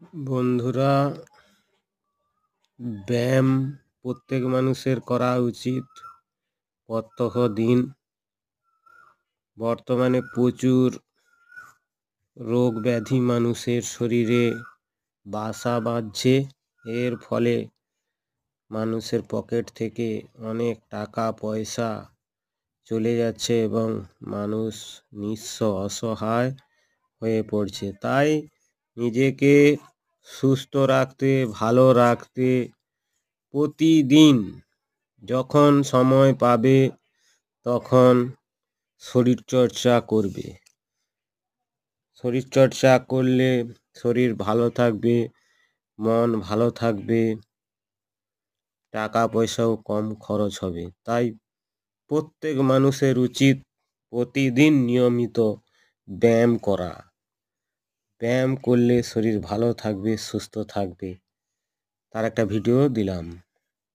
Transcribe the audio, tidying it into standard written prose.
বন্ধুরা, ব্যায়াম প্রত্যেক মানুষের করা উচিত প্রত্যহ দিন। বর্তমানে প্রচুর রোগ ব্যাধি মানুষের শরীরে বাসা বাঁধছে। এর ফলে মানুষের পকেট থেকে অনেক টাকা পয়সা চলে যাচ্ছে এবং মানুষ নিঃস্ব অসহায় হয়ে পড়ছে। তাই নিজেকে সুস্থ রাখতে, ভালো রাখতে প্রতিদিন যখন সময় পাবে তখন শরীরচর্চা করবে। শরীরচর্চা করলে শরীর ভালো থাকবে, মন ভালো থাকবে, টাকা পয়সাও কম খরচ হবে। তাই প্রত্যেক মানুষের উচিত প্রতিদিন নিয়মিত ব্যায়াম করা। ব্যায়াম করলে শরীর ভালো থাকবে, সুস্থ থাকবে। তার একটা ভিডিও দিলাম।